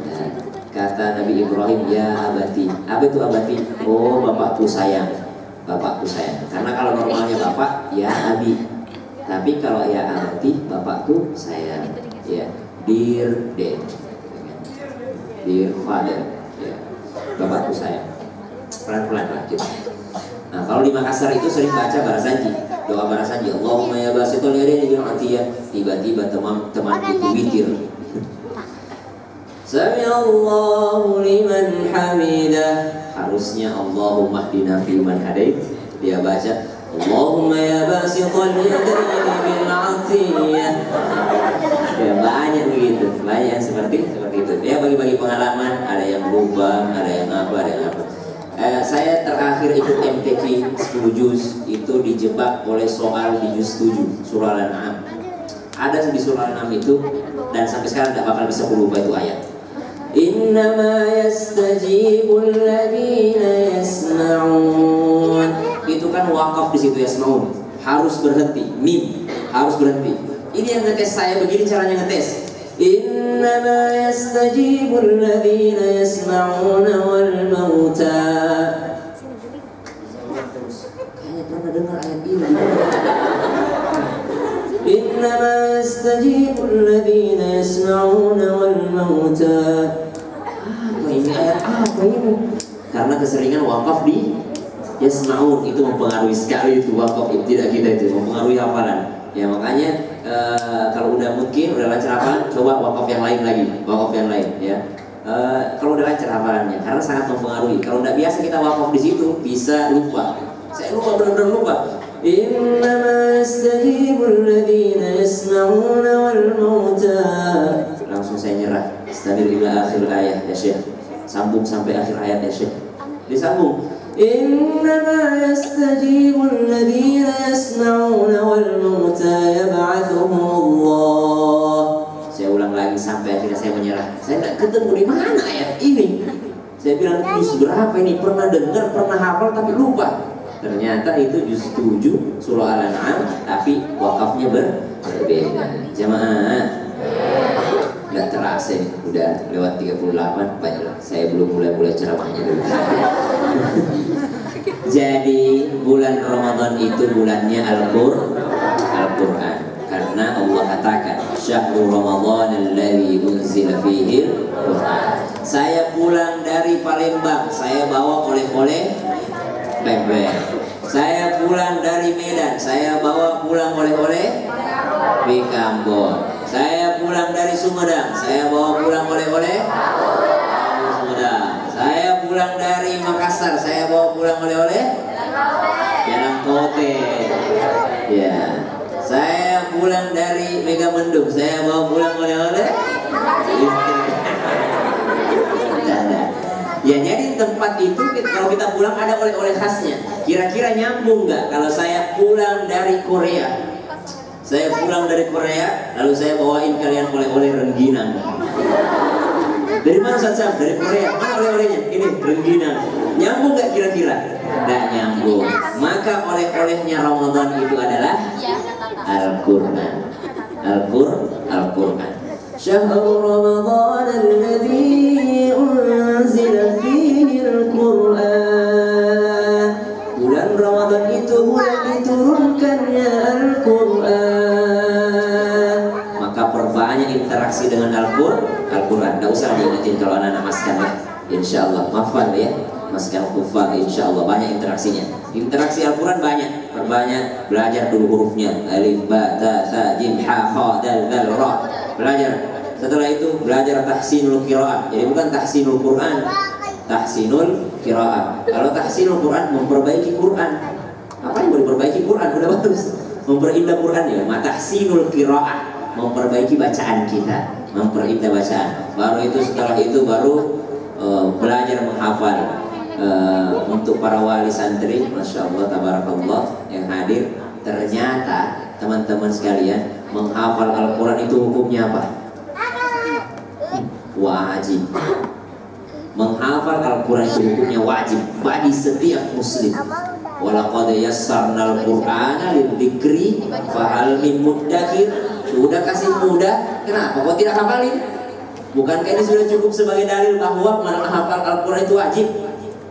Kata Nabi Ibrahim, ya abati. Apa itu abati? Oh, bapakku sayang. Karena kalau normalnya bapak, ya abi. Tapi kalau ya abati, bapakku sayang. Ya, dear dad, dear father. Ya, bapakku sayang. Pelan-pelan lah gitu. Nah, kalau di Makassar itu sering baca barazanji, doa barazanji, Allahumma ya basitul yadaini bil atiyah. Tiba-tiba teman itu witir. Sami Allahu liman hamidah. Harusnya Allahumma hdina fi man hadait. Dia baca Allahumma ya basitul yadaini bil atiyah. Ya, banyak begitu, banyak seperti itu. Dia bagi-bagi pengalaman, ada yang lupa, ada yang apa. Saya terakhir ikut MTQ 10 juz itu dijebak oleh soal di juz 7 surah Al-An'am. Ada di surah Al-An'am itu, dan sampai sekarang tidak bakal bisa lupa itu ayat. Innama yastajibul ladzina yasma'un. Itu kan wakaf di situ yasma'un. Harus berhenti, mim harus berhenti. Ini yang ngetes saya begini caranya ngetes. Innama yastajibul ladzina yasma'una wal mauta. Kayaknya pernah dengar ayat ini. Innama yastajibul ladzina yasma'una wal mauta. Apa ini ayat apa ini? Karena keseringan wakaf di yasma'un itu mempengaruhi sekali itu wakaf tidak kita itu mempengaruhi hafalan. Ya makanya kalau udah lancar hafalan, coba wakaf yang lain lagi, ya. Kalau udah lancar hafalannya, karena sangat mempengaruhi. Kalau udah biasa kita wakaf di situ bisa lupa. Saya lupa, benar-benar lupa. Innama yastajibul ladzina yasma'una wal mauta. Langsung saya nyerah. Istamir ila akhir ayat ya Syekh. Sambung sampai akhir ayat ya Syekh. Disambung. Innama yastajibul ladzina yasma'una wal mauta yab'athuhumullah. Saya ulang lagi sampai akhirnya saya menyerah. Saya tidak ketemu di mana ayat ini. Saya bilang juz berapa ini? Pernah dengar, pernah hafal tapi lupa. Ternyata itu juz 7 surah Al-An'am, tapi wakafnya berbeda. Jamaah, nggak terasa nih, udah lewat 38. Baiklah, saya belum mulai ceramahnya dulu. Jadi bulan Ramadan itu bulannya Al-Quran, karena Allah katakan syahrul Ramadan alladzi unzila fihi Al-Quran. Saya pulang dari Palembang, saya bawa oleh-oleh bebek. Saya pulang dari Medan, saya bawa pulang oleh-oleh Bekambon. Saya pulang dari Sumedang, saya bawa pulang oleh-oleh Sumedang. Saya pulang dari Makassar, saya bawa pulang oleh-oleh Jalan Kote. Ya. Saya pulang dari Megamendung, saya bawa pulang oleh-oleh istri. Ya, jadi tempat itu kalau kita pulang ada oleh-oleh khasnya. Kira-kira nyambung nggak kalau saya pulang dari Korea? Saya pulang dari Korea, lalu saya bawain kalian oleh-oleh rengginang. Dari mana Ustaz? Dari Korea. Mana oleh-olehnya? Ini rengginang. Nyambung nggak kira-kira? Nggak nyambung. Maka oleh-olehnya Ramadan itu adalah Al-Quran. Al-Quran. Syahrul Ramadan alladzi unzila fihi Al-Quran. Bulan Ramadan itu bulan diturunkannya Al-Quran. Maka perbanyak interaksi dengan Al-Quran. Nggak usah diingetin kalau anak-anak maskan ya. Insya Allah, hafal ya. Maskan kufar, insya Allah banyak interaksinya. Interaksi Al-Quran banyak. Perbanyak belajar dulu hurufnya. Alif, ba, ta, sa, jim, ha, kha, dal, dal, ra. Belajar. Setelah itu belajar tahsinul qiraah. Jadi bukan tahsinul Quran, tahsinul qiraah. Kalau tahsinul Quran memperbaiki Quran. Apa yang mau diperbaiki Quran? Udah bagus. Memperindah Quran ya. Tahsinul qiraah, memperbaiki bacaan kita, memperindah bacaan. Baru itu setelah itu baru belajar menghafal. Untuk para wali santri, masya Allah, tabarakallah yang hadir, ternyata teman-teman sekalian, menghafal Al-Quran itu hukumnya apa? Wajib. Menghafal Al-Quran itu hukumnya wajib bagi setiap muslim. Walaqad yassarnal Qur'ana lidzikri fahal min muddakir. Sudah kasih mudah, kenapa kok tidak hafalin? Bukankah ini sudah cukup sebagai dalil bahwa menghafal Al-Quran itu wajib?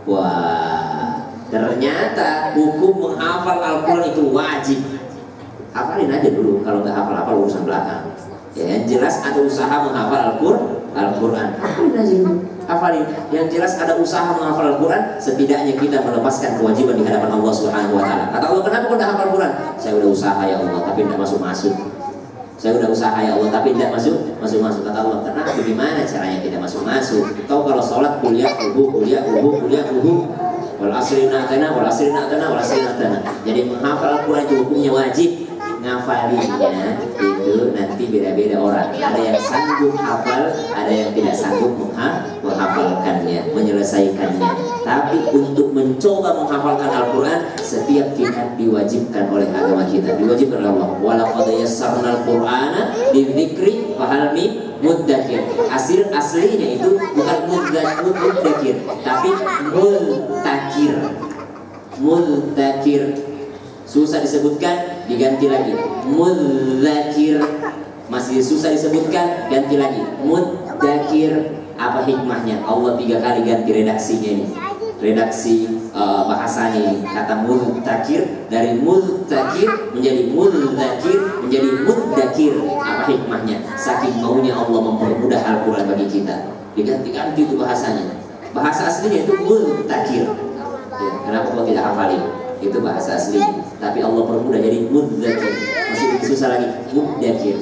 Wah, ternyata hukum menghafal Al-Quran itu wajib. Hafalin aja dulu, kalau nggak hafal-hafal urusan belakang. Ya, yang jelas ada usaha menghafal Al-Quran. Hafalin aja dulu, hafalin. Yang jelas ada usaha menghafal Al-Quran. Setidaknya kita melepaskan kewajiban di hadapan Allah Subhanahu Wa Taala. Kata Allah, kenapa kau tidak hafal Al-Quran? Saya udah usaha ya Allah, tapi tidak masuk. Saya udah usaha ya Allah, tapi tidak masuk. Kata Allah, kenapa? Bagaimana caranya tidak masuk? Kau kalau sholat kuliah. Wal asri na'tana. Jadi menghafal Al-Quran itu hukumnya wajib. Ngafalinnya itu nanti beda-beda orang. Ada yang sanggup hafal, ada yang tidak sanggup menghafalkannya, menyelesaikannya. Tapi untuk mencoba menghafalkan Al-Quran, setiap kita diwajibkan oleh agama kita, diwajibkan oleh Allah. Walaqad yassarnal Qur'ana lidzikri fahal min muddakir. Aslinya itu bukan muddakir, tapi multakir. Susah disebutkan, diganti lagi. Mudzakir. Masih susah disebutkan, ganti lagi. Mudzakir. Apa hikmahnya? Allah 3 kali ganti redaksinya ini. Redaksi bahasanya ini. Kata mudzakir, dari mudzakir menjadi mudzakir menjadi mudzakir. Apa hikmahnya? Saking maunya Allah mempermudah Al-Quran bagi kita. Diganti-ganti itu bahasanya. Bahasa aslinya itu mudzakir. Ya, kenapa kau tidak hafalin? Itu bahasa asli, tapi Allah permudah jadi mudzakir. Masih susah lagi, mudzakir.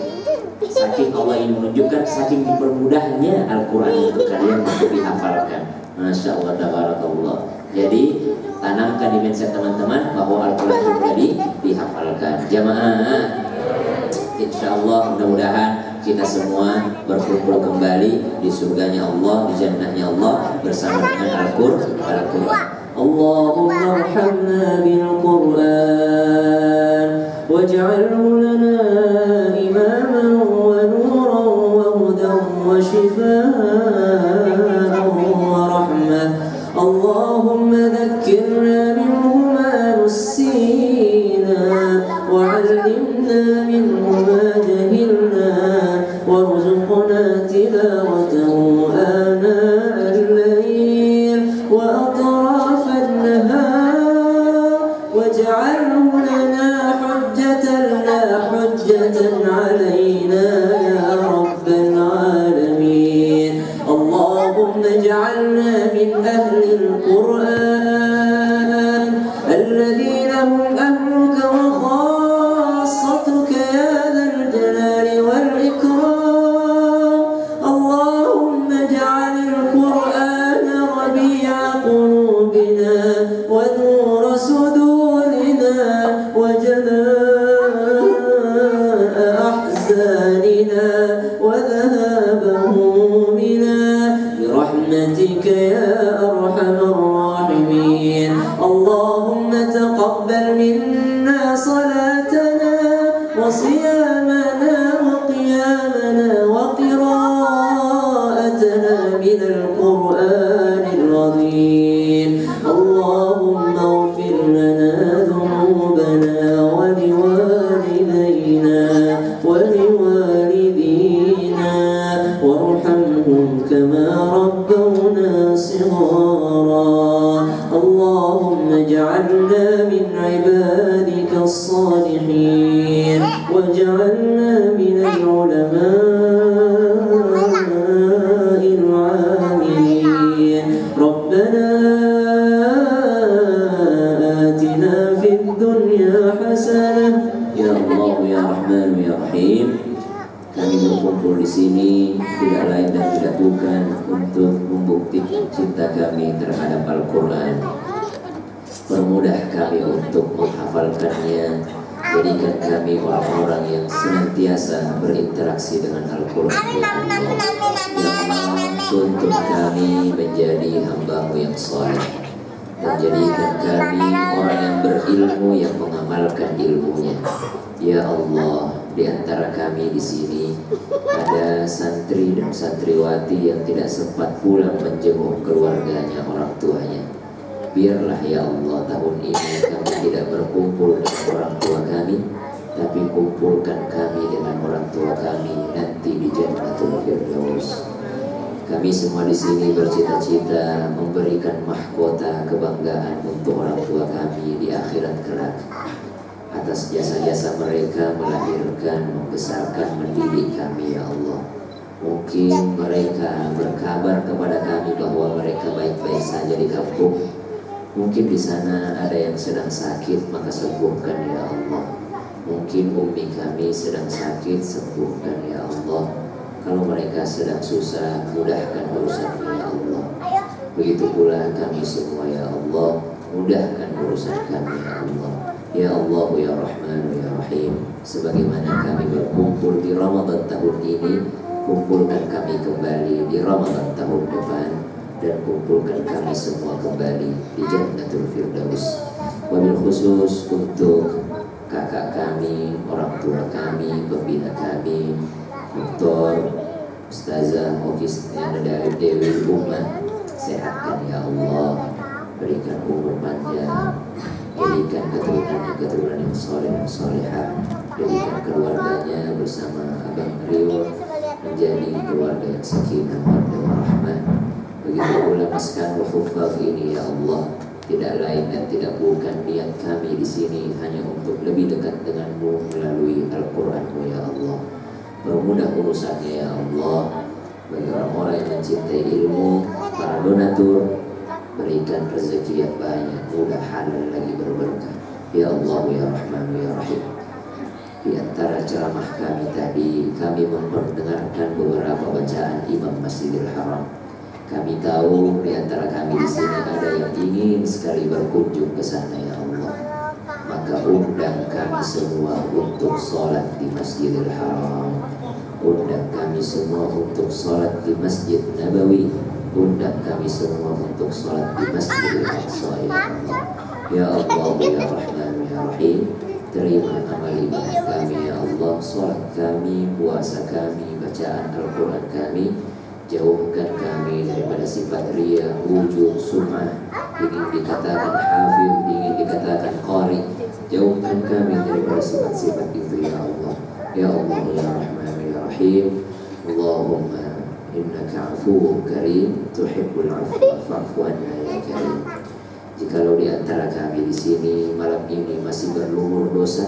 Saking Allah ingin menunjukkan, saking dipermudahnya Al-Quran untuk kalian untuk dihafalkan. Masya Allah, tabarakallah. Jadi tanamkan di mindset teman-teman bahwa Al-Quran itu mudah dihafalkan. Jamaah, insya Allah mudah-mudahan kita semua berkumpul kembali di surganya Allah, di jannahnya Allah bersama dengan Al-Quran. اللهم ارحمنا بالقرآن واجعله لنا إماما ونورا وهدى وشفاء ورحمة. اللهم ذكرنا منه ما وذهاب همومنا برحمتك يا أرحم الراحمين. اللهم تقبل منا صلاتنا وصيامنا وقيامنا وقراءتنا من القرآن العظيم. اللهم اغفر لنا ذنوبنا ولوالدينا ولوالدينا وارحمهم كما ربونا صغارا. اللهم اجعلنا من عبادك الصالحين واجعلنا من العلماء العاملين. ربنا آتنا في الدنيا حسنة. Ya Allah, ya Rahman, ya Rahim, kami berkumpul di sini tidak lain dan tidak bukan untuk membuktikan cinta kami terhadap Al-Quran. Permudah kami untuk menghafalkannya. Jadikan kami orang-orang yang senantiasa berinteraksi dengan Al-Quran. Ya Allah, tuntun kami menjadi hamba-Mu yang saleh, dan jadikan kami orang yang berilmu yang mengamalkan ilmunya. Ya Allah, di antara kami di sini ada santri dan santriwati yang tidak sempat pulang menjenguk keluarganya, orang tuanya. Biarlah ya Allah tahun ini kami tidak berkumpul dengan orang tua kami, tapi kumpulkan kami dengan orang tua kami nanti di Jannatul Firdaus. Kami semua di sini bercita-cita memberikan mahkota kebanggaan untuk orang tua kami di akhirat kelak. Atas jasa-jasa mereka melahirkan, membesarkan, mendidik kami ya Allah. Mungkin mereka berkabar kepada kami bahwa mereka baik-baik saja di kampung. Mungkin di sana ada yang sedang sakit, maka sembuhkan ya Allah. Mungkin ummi kami sedang sakit, sembuhkan ya Allah. Kalau mereka sedang susah, mudahkan urusannya ya Allah. Begitu pula kami semua ya Allah, mudahkan urusan kami ya Allah. Ya Allah, ya Rahman, ya Rahim, sebagaimana kami berkumpul di Ramadan tahun ini, kumpulkan kami kembali di Ramadan tahun depan, dan kumpulkan kami semua kembali di Jannatul Firdaus. Wabil khusus untuk kakak kami, orang tua kami, pembina kami, Dr. Ustazah Mokis dari Dewi Ummah, sehatkan ya Allah, berikan umur panjang, jadikan keturunan yang soleh dan solehah, jadikan keluarganya bersama Abang Rio menjadi keluarga yang sakinah mawaddah warahmah. Begitu pula maskan wahufaz ini ya Allah, tidak lain dan tidak bukan niat kami di sini hanya untuk lebih dekat denganmu melalui Al-Quranmu ya Allah. Permudah urusannya ya Allah. Bagi orang-orang yang mencintai ilmu, para donatur, berikan rezeki yang banyak, mudah, halal lagi berberkah. Ya Allah, ya Rahman, ya Rahim. Di antara ceramah kami tadi, kami memperdengarkan beberapa bacaan Imam Masjidil Haram. Kami tahu di antara kami di sini ada yang ingin sekali berkunjung ke sana ya Allah. Maka undang kami semua untuk sholat di Masjidil Haram. Undang kami semua untuk sholat di Masjid Nabawi. Undang kami semua untuk sholat di Masjidil Aqsa ya Allah. Ya Allah, ya Rahman, ya Rahim, terima amal ibadah kami ya Allah. Sholat kami, puasa kami, bacaan Al-Quran kami. Jauhkan kami daripada sifat riya, wujud, sum'ah, ingin dikatakan hafid, ingin dikatakan qari. Jauhkan kami daripada sifat-sifat itu ya Allah. Ya Allah, ya Rahman, ya Rahim. Allahumma innaka afuwwun karim, tuhibbul afwa fa'fu anna ya karim. Jikalau di antara kami di sini malam ini masih berlumur dosa,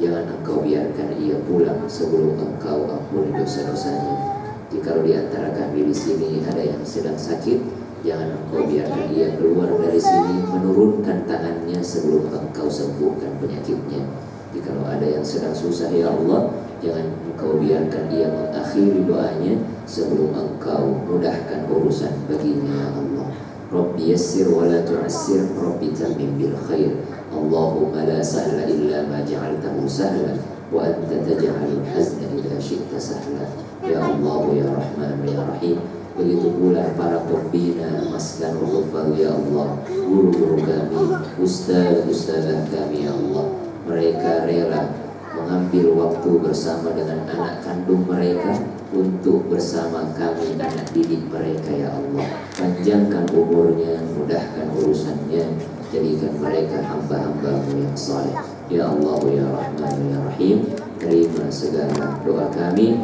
jangan engkau biarkan ia pulang sebelum engkau ampuni dosa-dosanya. Jikalau di antara kami di sini ada yang sedang sakit, jangan engkau biarkan ia keluar dari sini menurunkan tangannya sebelum engkau sembuhkan penyakitnya. Jikalau ada yang sedang susah ya Allah, jangan engkau biarkan ia mengakhiri doanya sebelum engkau mudahkan urusan baginya ya Allah. Rabbi yassir wa la tu'assir, Rabbi tammim bil khair. Allahumma la sahla illa ma ja'altahu sahla wa anta taj'alul hazna idza syi'ta sahla. Ya Allah ya Rahman ya Rahim. Begitu pula para pembina Maskan Ghufar ya Allah, guru-guru kami, ustaz-ustazah kami ya Allah. Mereka rela mengambil waktu bersama dengan anak kandung mereka untuk bersama kami anak didik mereka ya Allah. Panjangkan umurnya, mudahkan urusannya, jadikan mereka hamba-hambamu yang saleh. Ya Allah ya Rahman ya Rahim, terima segala doa kami.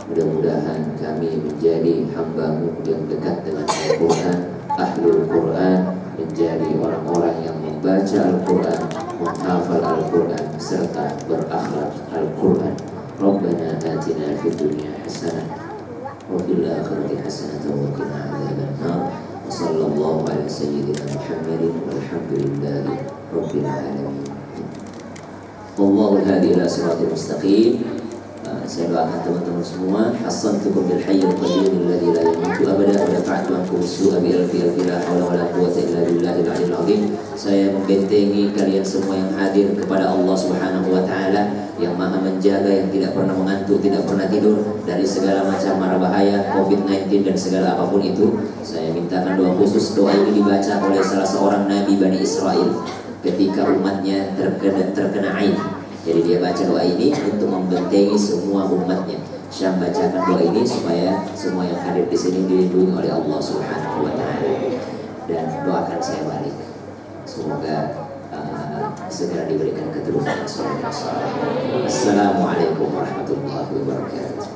Mudah-mudahan kami menjadi hamba-Mu yang dekat dengan Al-Quran, Ahlul Quran, menjadi orang-orang yang membaca Al-Quran, menghafal Al-Quran, serta berakhlak Al-Quran. Rabbana atina fid dunya hasanah wa fil akhirati hasanah wa qina adzabannar. Wa sallallahu ala sayyidina Muhammadin walhamdulillahi rabbil alamin. Wallahu hadi ila siratal mustaqim. Saya doakan teman-teman semua, hasantukum bil hayyil qayyum alladzi la yamutu abada wa dafa'tu ankum su'a bi alfi la haula wa la quwwata illa billahil aliyyil azim. Saya membentengi kalian semua yang hadir kepada Allah Subhanahu wa taala yang Maha menjaga, yang tidak pernah mengantuk, tidak pernah tidur dari segala macam mara bahaya COVID-19 dan segala apapun itu. Saya mintakan doa khusus. Doa ini dibaca oleh salah seorang nabi Bani Israel ketika umatnya terkena ain. Jadi dia baca doa ini untuk membentengi semua umatnya. Saya bacakan doa ini supaya semua yang hadir di sini dilindungi oleh Allah Subhanahu wa taala. Dan doakan saya balik. Semoga segera diberikan keturunan saleh. Assalamualaikum warahmatullahi wabarakatuh.